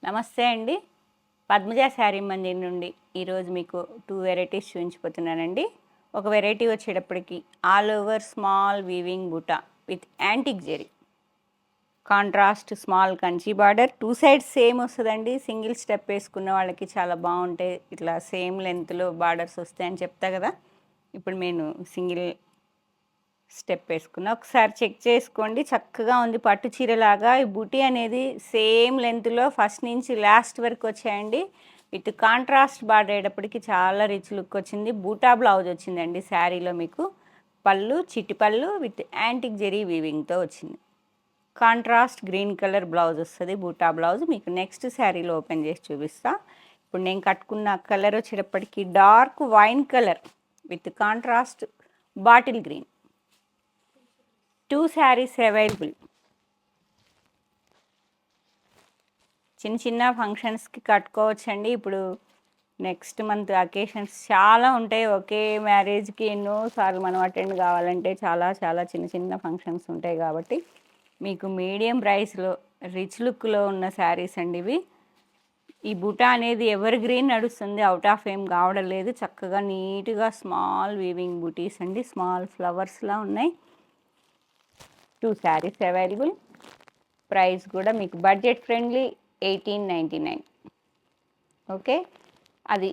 నమస్తే అండి. పద్మజ శారీ మందిర్ నుండి ఈరోజు మీకు 2 వెరైటీస్ చూపించిపోతున్నానండి. ఒక వెరైటీ వచ్చేటప్పటికి all over small weaving buta with antique zari, contrast small Kanchi border, 2 sides same వస్తుందండి. సింగిల్ స్టెప్ వేసుకున్న వాళ్ళకి చాలా బాగుంటాయి. ఇట్లా సేమ్ లెంత్లో బార్డర్స్ వస్తాయని చెప్తా కదా. ఇప్పుడు నేను సింగిల్ స్టెప్ వేసుకున్నా, ఒకసారి చెక్ చేసుకోండి. చక్కగా ఉంది, పట్టు చీరలాగా. ఈ బూటీ అనేది సేమ్ లెంత్లో ఫస్ట్ నుంచి లాస్ట్ వరకు వచ్చాయండి. విత్ కాంట్రాస్ట్ బార్డర్ అయ్యేటప్పటికి చాలా రిచ్ లుక్ వచ్చింది. బూటా బ్లౌజ్ వచ్చిందండి శారీలో. మీకు పళ్ళు చిట్టి పళ్ళు విత్ యాంటిక్ జెరీ వీవింగ్తో వచ్చింది. కాంట్రాస్ట్ గ్రీన్ కలర్ బ్లౌజ్ వస్తుంది, బూటా బ్లౌజ్. మీకు నెక్స్ట్ శారీలో ఓపెన్ చేసి చూపిస్తా. ఇప్పుడు నేను కట్టుకున్న కలర్ వచ్చేటప్పటికి dark wine colour with contrast bottle green. 2 saris available. చిన్న చిన్న ఫంక్షన్స్కి కట్టుకోవచ్చండి. ఇప్పుడు నెక్స్ట్ మంత్ అకేషన్స్ చాలా ఉంటాయి. ఒకే మ్యారేజ్కి ఎన్నోసార్లు మనం అటెండ్ కావాలంటే చాలా చాలా చిన్న చిన్న ఫంక్షన్స్ ఉంటాయి. కాబట్టి మీకు మీడియం ప్రైస్లో రిచ్ లుక్లో ఉన్న శారీస్ అండి ఇవి. ఈ బూటా అనేది ఎవర్ గ్రీన్ నడుస్తుంది, అవుట్ ఆఫ్ ఏం కావడం లేదు. చక్కగా నీట్గా స్మాల్ వీవింగ్ బూటీస్ అండి, స్మాల్ ఫ్లవర్స్లా ఉన్నాయి. 2 శారీస్ అవైలబుల్. ప్రైస్ కూడా మీకు బడ్జెట్ ఫ్రెండ్లీ 1899. ఓకే, అది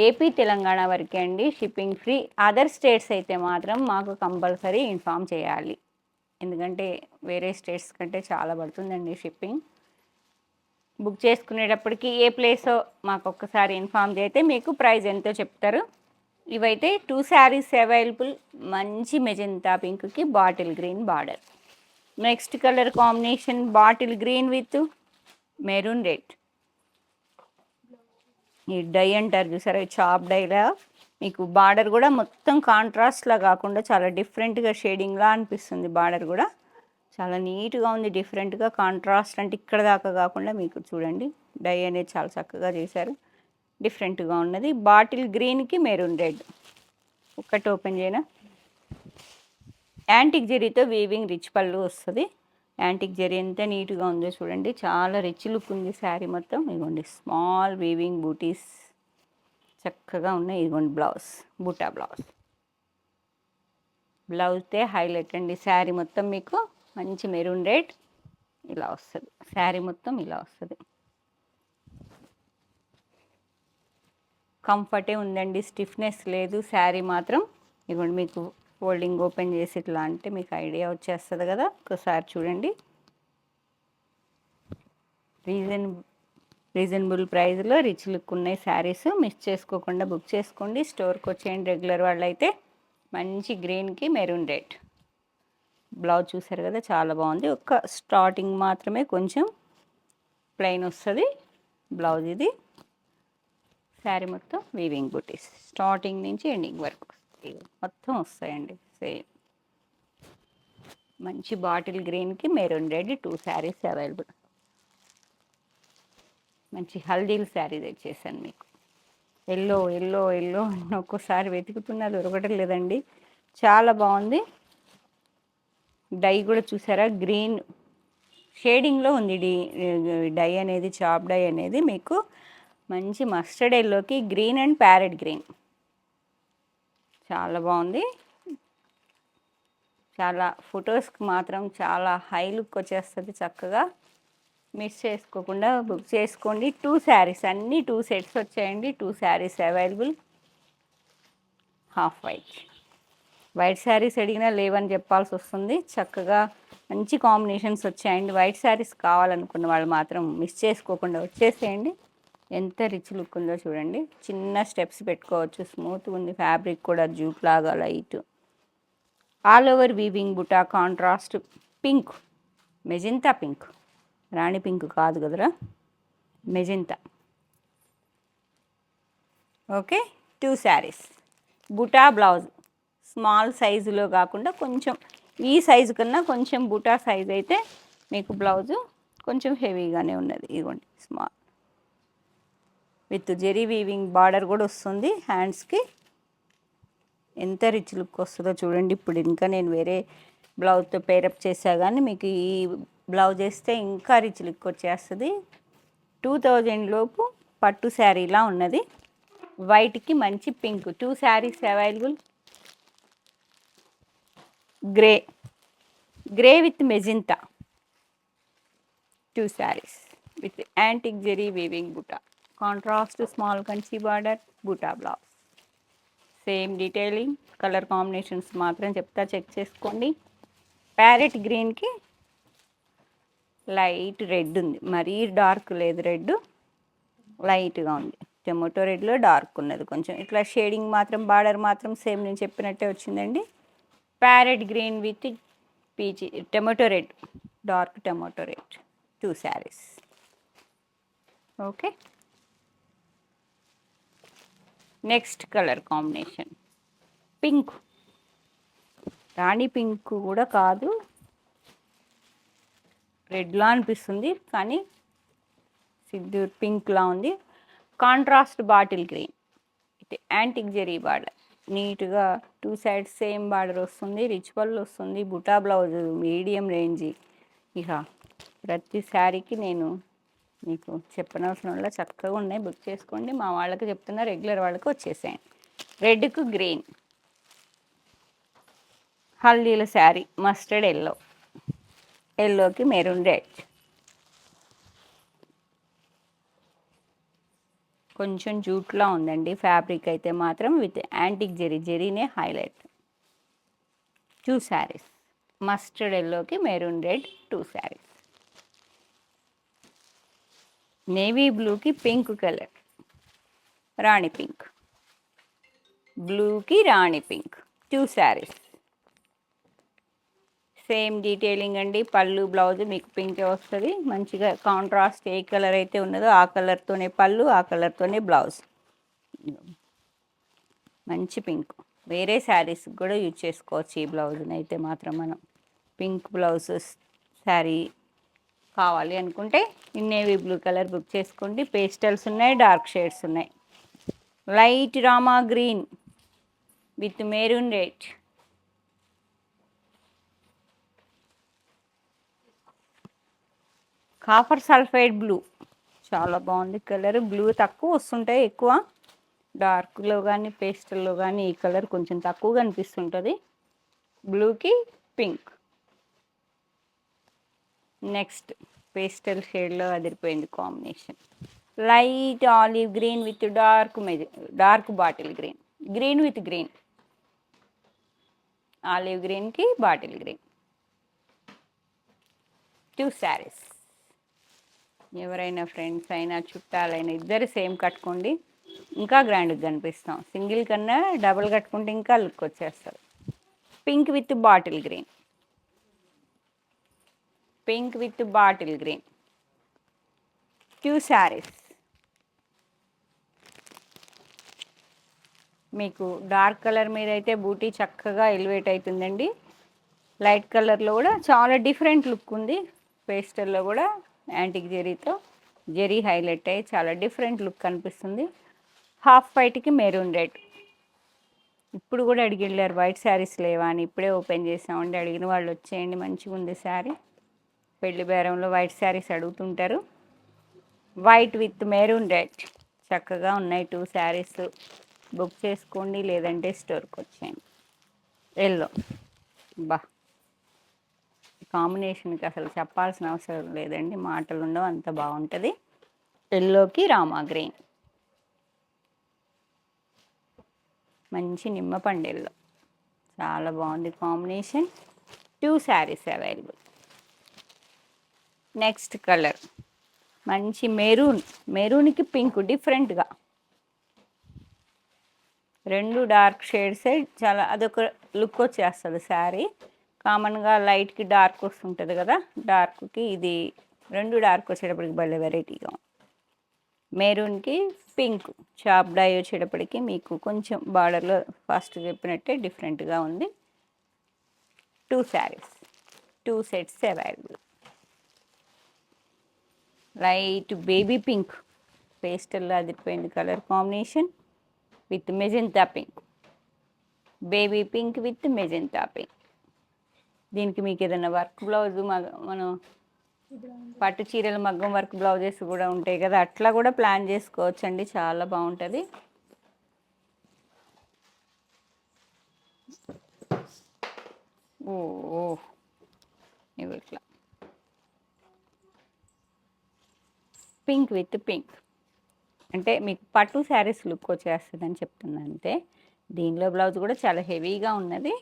ఏపీ తెలంగాణ వరకే అండి, షిప్పింగ్ ఫ్రీ. అదర్ స్టేట్స్ అయితే మాత్రం మాకు కంపల్సరీ ఇన్ఫామ్ చేయాలి, ఎందుకంటే వేరే స్టేట్స్ కంటే చాలా పడుతుందండి షిప్పింగ్. బుక్ చేసుకునేటప్పటికి ఏ ప్లేసో మాకు ఒక్కసారి ఇన్ఫామ్ చేస్తే మీకు ప్రైస్ ఎంతో చెప్తారు. ఇవైతే 2 శారీస్ అవైలబుల్. మంచి మెజెంతా పింక్కి bottle green border. Next colour combination bottle green with maroon red. ఈ డై అంటారు చూసారా, చాప్ డైలా. మీకు బార్డర్ కూడా మొత్తం కాంట్రాస్ట్లా కాకుండా చాలా డిఫరెంట్గా షేడింగ్లా అనిపిస్తుంది. బార్డర్ కూడా చాలా నీట్గా ఉంది, డిఫరెంట్గా కాంట్రాస్ట్. అంటే ఇక్కడ దాకా కాకుండా మీకు చూడండి, డై అనేది చాలా చక్కగా చేశారు, డిఫరెంట్గా ఉన్నది. బాటిల్ గ్రీన్కి మెరూన్ రెడ్. ఒక్కటి ఓపెన్ చేయనా. యాంటిక్ జెరీతో వీవింగ్ రిచ్ పళ్ళు వస్తుంది. యాంటిక్ జెరీ ఎంత నీట్గా ఉందో చూడండి, చాలా రిచ్ లుక్ ఉంది శారీ మొత్తం. ఇదిగోండి స్మాల్ వీవింగ్ బూటీస్ చక్కగా ఉన్నాయి. ఇదిగోండి బ్లౌజ్, బూటా బ్లౌజ్. బ్లౌజ్తే హైలైట్ అండి. శారీ మొత్తం మీకు మంచి మెరూన్ రెడ్ ఇలా వస్తుంది. శారీ మొత్తం ఇలా వస్తుంది. కంఫర్టే ఉందండి, స్టిఫ్నెస్ లేదు. శారీ మాత్రం ఇదిగోండి మీకు ఫోల్డింగ్ ఓపెన్ చేసి ఇట్లా అంటే మీకు ఐడియా వచ్చేస్తుంది కదా. ఒకసారి చూడండి. రీజనబుల్ ప్రైస్లో రిచ్ లుక్ ఉన్నాయి శారీస్. మిస్ చేసుకోకుండా బుక్ చేసుకోండి. స్టోర్కి వచ్చేయండి రెగ్యులర్ వాళ్ళు అయితే. మంచి గ్రీన్కి మెరూన్ రెడ్ బ్లౌజ్ చూసారు కదా, చాలా బాగుంది. ఒక్క స్టార్టింగ్ మాత్రమే కొంచెం ప్లెయిన్ వస్తుంది బ్లౌజ్. ఇది శారీ మొత్తం వీవింగ్ బూటీస్ స్టార్టింగ్ నుంచి ఎండింగ్ వరకు మొత్తం వస్తాయండి సేమ్. మంచి బాటిల్ గ్రీన్కి మెరూన్ రెడ్ 2 శారీస్ అవైలబుల్. మంచి హల్దీల్ శారీ తెచ్చేసాను మీకు. ఎల్లో ఎల్లో ఎల్లో ఒక్కోసారి వెతుకుతున్నా దొరకటం లేదండి, చాలా బాగుంది. డై కూడా చూసారా, గ్రీన్ షేడింగ్లో ఉంది. డై అనేది, చాప్ డై అనేది మీకు మంచి మస్టర్డ్ ఎల్లోకి గ్రీన్ అండ్ ప్యారెట్ గ్రీన్ చాలా బాగుంది. చాలా ఫొటోస్కి మాత్రం చాలా హై లుక్ వచ్చేస్తుంది. చక్కగా మిస్ చేసుకోకుండా బుక్ చేసుకోండి. 2 శారీస్ అన్నీ 2 సెట్స్ వచ్చాయండి. 2 saris available. Half white saris అడిగినా లేవని చెప్పాల్సి వస్తుంది. చక్కగా మంచి కాంబినేషన్స్ వచ్చాయండి. వైట్ శారీస్ కావాలనుకున్న వాళ్ళు మాత్రం మిస్ చేసుకోకుండా వచ్చేసేయండి. ఎంత రిచ్ లుక్ ఉందో చూడండి. చిన్న స్టెప్స్ పెట్టుకోవచ్చు, స్మూత్గా ఉంది. ఫ్యాబ్రిక్ కూడా జూట్ లాగా light. All over weaving buta, contrast pink, magenta pink, రాణి పింక్ కాదు కదరా, మెజెంతా. ఓకే, 2 శారీస్. బుటా బ్లౌజ్ స్మాల్ సైజులో కాకుండా కొంచెం ఈ సైజు కన్నా కొంచెం బుటా సైజ్ అయితే మీకు బ్లౌజు కొంచెం హెవీగానే ఉన్నది. ఇదిగోండి small with zari weaving border కూడా వస్తుంది హ్యాండ్స్కి. ఎంత రిచ్ లుక్ వస్తుందో చూడండి. ఇప్పుడు ఇంకా నేను వేరే బ్లౌజ్తో పేరప్ చేసా కానీ మీకు ఈ బ్లౌజ్ వేస్తే ఇంకా రిచ్ లుక్ వచ్చేస్తుంది. 2000 లోపు పట్టు శారీలా ఉన్నది. వైట్కి మంచి pink. 2 saris available. Grey with magenta. 2 saris with antique zari weaving buta. Contrast small Kanchi border, buta blouse. Same detailing. Colour combinations మాత్రం చెప్తా, చెక్ చేసుకోండి. ప్యారెట్ గ్రీన్కి లైట్ రెడ్ ఉంది, మరీ డార్క్ లేదు, రెడ్ లైట్గా ఉంది. టొమాటో రెడ్లో డార్క్ ఉన్నది కొంచెం. ఇట్లా షేడింగ్ మాత్రం బార్డర్ మాత్రం సేమ్ నేను చెప్పినట్టే వచ్చిందండి. Parrot green with peach tomato red, dark tomato red. 2 saris. Okay. Next colour combination pink. Rani pink కూడా కాదు, రెడ్లా అనిపిస్తుంది కానీ సిద్ధూర్ పింక్లా ఉంది. కాంట్రాస్ట్ బాటిల్ గ్రీన్ ఇది యాంటిక్ జెరీ బార్డర్. నీట్గా 2 సైడ్స్ సేమ్ బార్డర్ వస్తుంది. రిచ్ పళ్ళు వస్తుంది. Buta blouse medium range. ఇక ప్రతి శారీకి నేను మీకు చెప్పనవసరం వల్ల చక్కగా ఉన్నాయి, బుక్ చేసుకోండి. మా వాళ్ళకి చెప్తున్నా, రెగ్యులర్ వాళ్ళకి వచ్చేసేయండి. రెడ్కు గ్రీన్. హల్దీల శారీ మస్టర్డ్ ఎల్లో, ఎల్లోకి మెరూన్ రెడ్. కొంచెం జూట్లా ఉందండి ఫ్యాబ్రిక్ అయితే మాత్రం, విత్ యాంటిక్ జెరీనే హైలైట్. 2 శారీస్. మస్టర్డ్ ఎల్లోకి మెరూన్ రెడ్ 2 శారీస్. నేవీ బ్లూకి పింక్ కలర్, రాణి పింక్. బ్లూకి రాణి పింక్ 2 శారీస్. సేమ్ డీటెయిలింగ్ అండి. పళ్ళు బ్లౌజ్ మీకు పింకే వస్తుంది. మంచిగా కాంట్రాస్ట్ ఏ కలర్ అయితే ఉన్నదో ఆ కలర్తోనే పళ్ళు, ఆ కలర్తోనే బ్లౌజ్. మంచి పింక్. వేరే శారీస్ కూడా యూజ్ చేసుకోవచ్చు ఈ బ్లౌజ్ని అయితే మాత్రం. మనం పింక్ బ్లౌజ్ శారీ కావాలి అనుకుంటే నేవీ బ్లూ కలర్ బుక్ చేసుకోండి. పేస్టల్స్ ఉన్నాయి, డార్క్ షేడ్స్ ఉన్నాయి. Light Rama green with maroon red. Copper sulphide blue చాలా బాగుంది కలర్. బ్లూ తక్కువ వస్తుంటాయి, ఎక్కువ డార్క్లో కానీ పేస్టల్లో కానీ ఈ కలర్ కొంచెం తక్కువగా అనిపిస్తుంటుంది. బ్లూకి పింక్. నెక్స్ట్ పేస్టల్ షేడ్లో అదిరిపోయింది combination. Light olive green with dark bottle green. Green with green. Olive గ్రీన్కి బాటిల్ గ్రీన్. 2 శారీస్. ఎవరైనా ఫ్రెండ్స్ అయినా చుట్టాలైనా ఇద్దరు సేమ్ కట్టుకోండి, ఇంకా గ్రాండ్గా కనిపిస్తాం. సింగిల్ కన్నా డబుల్ కట్టుకుంటే ఇంకా లుక్ వచ్చేస్తారు. Pink with bottle green. Pink with bottle green 2 saris. మీకు డార్క్ కలర్ మీద అయితే బూటీ చక్కగా ఎలివేట్ అవుతుందండి. లైట్ కలర్లో కూడా చాలా డిఫరెంట్ లుక్ ఉంది. పేస్టల్లో కూడా యాంటిక్ జెరీతో జెరీ హైలైట్ అయ్యి చాలా డిఫరెంట్ లుక్ కనిపిస్తుంది. హాఫ్ వైట్కి మెరూన్ రెడ్. ఇప్పుడు కూడా అడిగిళ్ళారు వైట్ శారీస్ లేవా అని, ఇప్పుడే ఓపెన్ చేసామండి. అడిగిన వాళ్ళు వచ్చేయండి, మంచిగా ఉంది శారీ. పెళ్లి బేరంలో వైట్ శారీస్ అడుగుతుంటారు. వైట్ విత్ మెరూన్ రెడ్ చక్కగా ఉన్నాయి 2 శారీస్. బుక్ చేసుకోండి, లేదంటే స్టోర్కి వచ్చేయండి. ఎల్లో బా కాంబినేషన్కి అసలు చెప్పాల్సిన అవసరం లేదండి, మాటలు ఉండవు, అంత బాగుంటుంది. ఎల్లోకి రామా గ్రీన్, మంచి నిమ్మపండు ఎల్లో, చాలా బాగుంది combination. 2 saris available. Next colour మంచి మెరూన్కి పింక్ డిఫరెంట్గా, 2 డార్క్ షేడ్సే చాలా అదొక లుక్ వచ్చేస్తుంది శారీ. కామన్గా లైట్కి డార్క్ వస్తుంటుంది కదా, డార్క్కి ఇది 2 డార్క్ వచ్చేటప్పటికి భలే వెరైటీగా. మెరూన్కి పింక్ చాప్ డై వచ్చేటప్పటికి మీకు కొంచెం బార్డర్లో ఫస్ట్ చెప్పినట్టే డిఫరెంట్గా ఉంది. 2 saris, 2 sets available. Light baby pink పేస్టల్లో అదిరిపోయింది colour combination with magenta pink. Baby pink with magenta pink. దీనికి మీకు ఏదైనా వర్క్ బ్లౌజ్ మనం పట్టు చీరలు మగ్గం వర్క్ బ్లౌజెస్ కూడా ఉంటాయి కదా, అట్లా కూడా ప్లాన్ చేసుకోవచ్చండి, చాలా బాగుంటుంది. ఓ ఓ, ఇవి ఇట్లా పింక్ విత్ పింక్ అంటే మీకు పట్టు శారీస్ లుక్ వచ్చేస్తుందని చెప్తున్నాను అంతే. దీనిలో బ్లౌజ్ కూడా చాలా హెవీగా ఉన్నది.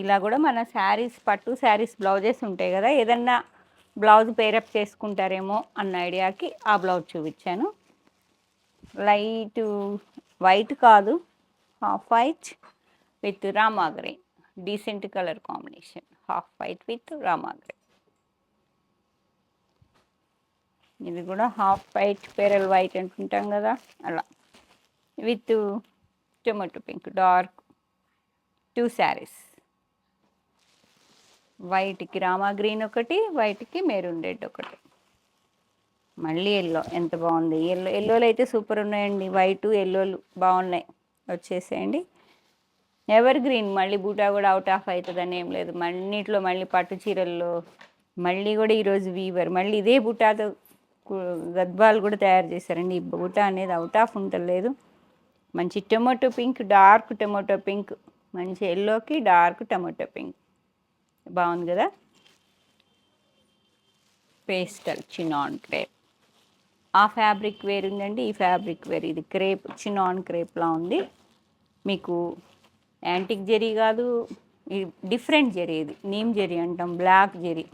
ఇలా కూడా మన శారీస్ పట్టు శారీస్ బ్లౌజెస్ ఉంటాయి కదా, ఏదన్నా బ్లౌజ్ పేరప్ చేసుకుంటారేమో అన్న ఐడియాకి ఆ బ్లౌజ్ చూపించాను. లైట్ వైట్ కాదు, హాఫ్ వైట్ విత్ రామా green, decent colour combination, half white with రామా గ్రీన్. ఇది కూడా హాఫ్ వైట్ పెరల్ వైట్ అనుకుంటాం కదా అలా, with tomato pink dark, 2 saris. వైట్కి రామా గ్రీన్ ఒకటి, వైట్కి మెరూన్ రెడ్ ఒకటి, మళ్ళీ ఎల్లో. ఎంత బాగుంది ఎల్లోలు అయితే సూపర్ ఉన్నాయండి, వైట్ ఎల్లోలు బాగున్నాయి, వచ్చేసేయండి. ఎవర్ గ్రీన్ మళ్ళీ బూటా కూడా అవుట్ ఆఫ్ అవుతుందని ఏం లేదు, అన్నిట్లో మళ్ళీ పట్టు చీరల్లో మళ్ళీ కూడా ఈరోజు వీవర్ మళ్ళీ ఇదే బూటాతో గద్వాలు కూడా తయారు చేశారండి. ఈ బూటా అనేది అవుట్ ఆఫ్ ఉండలేదు. మంచి tomato pink, dark tomato pink, మంచి ఎల్లోకి డార్క్ టొమాటో పింక్, బాగుంది కదా. పేస్టల్ చినాన్ క్రేప్, ఆ ఫ్యాబ్రిక్ వేర్ ఉందండి, ఈ ఫ్యాబ్రిక్ వేర్. ఇది క్రేప్, చినాన్ క్రేప్లా ఉంది. మీకు యాంటిక్ జెరీ కాదు, ఇది డిఫరెంట్ జెరీ, ఇది నీమ్ జెరీ అంటాం, బ్లాక్ జెరీ,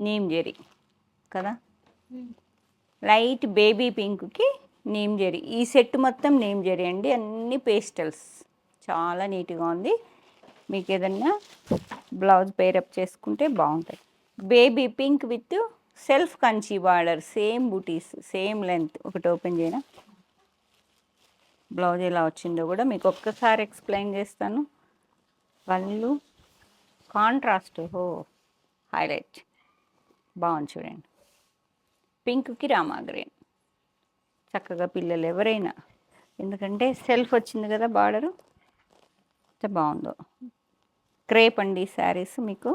నీమ్ జెరీ కదా. లైట్ బేబీ పింక్కి నీమ్ జెరీ, ఈ సెట్ మొత్తం నీమ్ జెరీ అండి, అన్ని పేస్టల్స్, చాలా నీట్గా ఉంది. మీకు ఏదన్నా బ్లౌజ్ పేరప్ చేసుకుంటే బాగుంటుంది. Baby pink with self Kanchi border, same butis, same length. ఒకటి ఓపెన్ చేయనా, బ్లౌజ్ ఎలా వచ్చిందో కూడా మీకు ఒక్కసారి ఎక్స్ప్లెయిన్ చేస్తాను. పళ్ళు కాంట్రాస్ట్, ఓ హైలైట్, బాగుంది చూడండి. పింక్కి రామా గ్రీన్, చక్కగా పిల్లలు ఎవరైనా, ఎందుకంటే సెల్ఫ్ వచ్చింది కదా బార్డరు, ఎంత బాగుందో. క్రేప్ అండి శారీస్, మీకు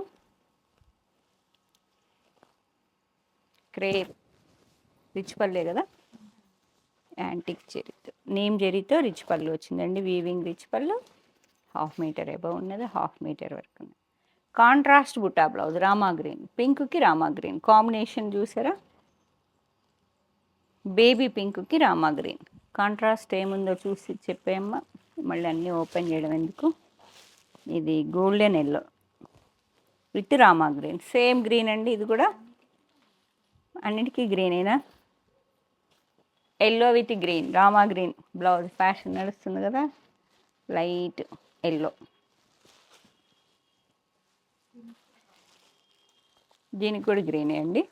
క్రేప్ రిచ్ పల్లే కదా, యాంటిక్ జెరీతో, నేమ్ జెరీతో రిచ్ పళ్ళు వచ్చిందండి, వీవింగ్ రిచ్ పళ్ళు, 1/2 మీటర్ ఎబవ్ ఉన్నది, 1/2 మీటర్ వరకు ఉన్నది. కాంట్రాస్ట్ బుట్టా బ్లౌజ్, రామా గ్రీన్, పింక్కి రామా గ్రీన్ కాంబినేషన్ చూసారా, బేబీ పింక్కి రామా గ్రీన్ కాంట్రాస్ట్ ఏముందో చూసి చెప్పేయమ్మా, మళ్ళీ అన్నీ ఓపెన్ చేయడం ఎందుకు. ఇది గోల్డెన్ ఎల్లో విత్ రామా గ్రీన్, సేమ్ గ్రీన్ అండి, ఇది కూడా అన్నిటికీ గ్రీనేనా. ఎల్లో విత్ గ్రీన్, రామా గ్రీన్ బ్లౌజ్ ఫ్యాషన్ నడుస్తుంది కదా, లైట్ ఎల్లో. దీనికి కూడా గ్రీనే అండి.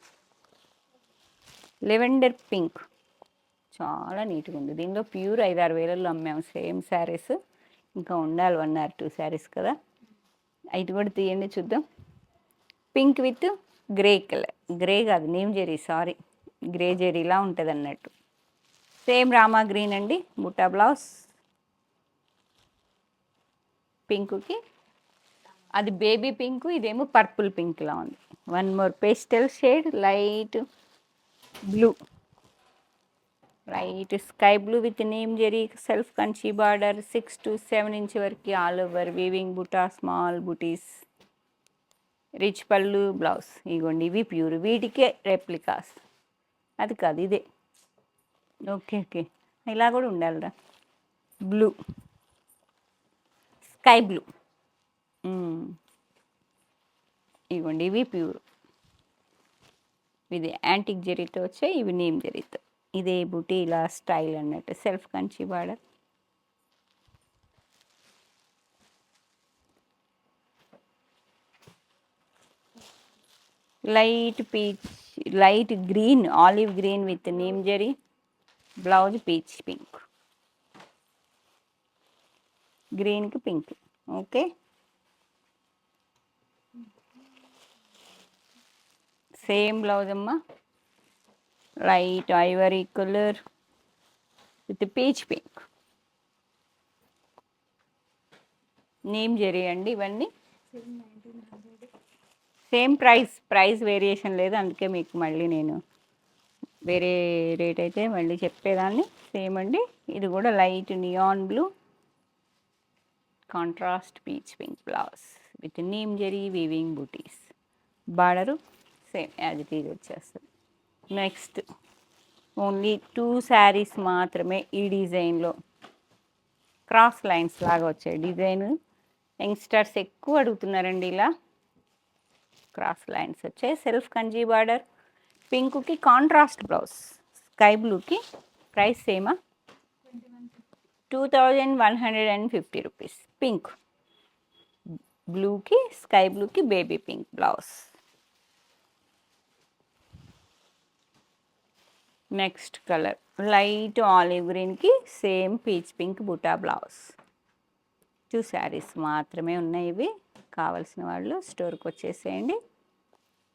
లెవెండర్ పింక్, చాలా నీట్గా ఉంది. దీనిలో ప్యూర్ 5-6 వేలలో అమ్మాము సేమ్ శారీస్, ఇంకా ఉండాలి 1 or 2 శారీస్ కదా. ఇది కూడా తీయండి చూద్దాం. Pink with grey colour, grey కాదు నేమ్ జెరీ, సారీ గ్రే జెరీలా ఉంటుంది అన్నట్టు. సేమ్ రామా గ్రీన్ అండి, బుట్టా బ్లౌజ్ పింక్కి, అది బేబీ పింక్, ఇదేమో పర్పుల్ పింక్లా ఉంది. 1 more pastel shade, light blue, light sky blue with name zari, self Kanchi border, 6 to 7 inch వరకు ఆల్ ఓవర్ వీవింగ్ బుటా, స్మాల్ బుటీస్, రిచ్ పళ్ళు బ్లౌజ్. ఇగోండి ఇవి ప్యూర్, వీటికే రెప్లికాస్, అది కాదు ఇదే. ఓకే ఓకే, ఇలా కూడా ఉండాలిరా. బ్లూ, స్కై బ్లూ, ఇవ్వండి ఇవి ప్యూర్, ఇది యాంటిక్ జెరీతో వచ్చాయి, ఇవి నేమ్ జెరీతో. ఇదే బుటీ ఇలా స్టైల్ అన్నట్టు, self Kanchi border. Light peach, light green, olive green with name zari, blouse peach pink, గ్రీన్కి పింక్. ఓకే, సేమ్ బ్లౌజ్ అమ్మా, light ivory colour with peach pink, neem zari అండి ఇవన్నీ. సేమ్ ప్రైస్ వేరియేషన్ లేదు, అందుకే మీకు మళ్ళీ నేను వేరే రేట్ అయితే మళ్ళీ చెప్పేదాన్ని. సేమ్ అండి. ఇది కూడా light neon blue contrast peach pink blouse with neem zari weaving butis. Border same as it is వచ్చేస్తుంది. నెక్స్ట్ ఓన్లీ 2 శారీస్ మాత్రమే ఈ డిజైన్లో క్రాస్ లైన్స్ లాగా వచ్చాయి డిజైన్. యంగ్స్టర్స్ ఎక్కువ అడుగుతున్నారండి ఇలా క్రాస్ లైన్స్ వచ్చాయి. సెల్ఫ్ కంజీ బార్డర్, పింక్కి కాంట్రాస్ట్ బ్లౌజ్, స్కై బ్లూకి ప్రైస్ సేమా 2150 రూపీస్. పింక్ బ్లూకి స్కై బ్లూకి baby pink blouse. Next colour light olive గ్రీన్కి సేమ్ పీచ్ పింక్ బుటా బ్లౌజ్. 2 శారీస్ మాత్రమే ఉన్నాయి ఇవి. కావాల్సిన వాళ్ళు స్టోర్కి వచ్చేసేయండి,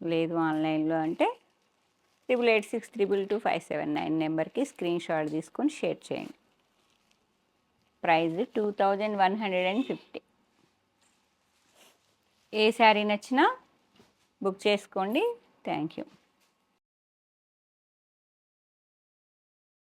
లేదు ఆన్లైన్లో అంటే 8886222579 నెంబర్కి స్క్రీన్ షాట్ తీసుకొని షేర్ చేయండి. ప్రైస్ 2150. ఏ శారీ నచ్చినా బుక్ చేసుకోండి. Thank you.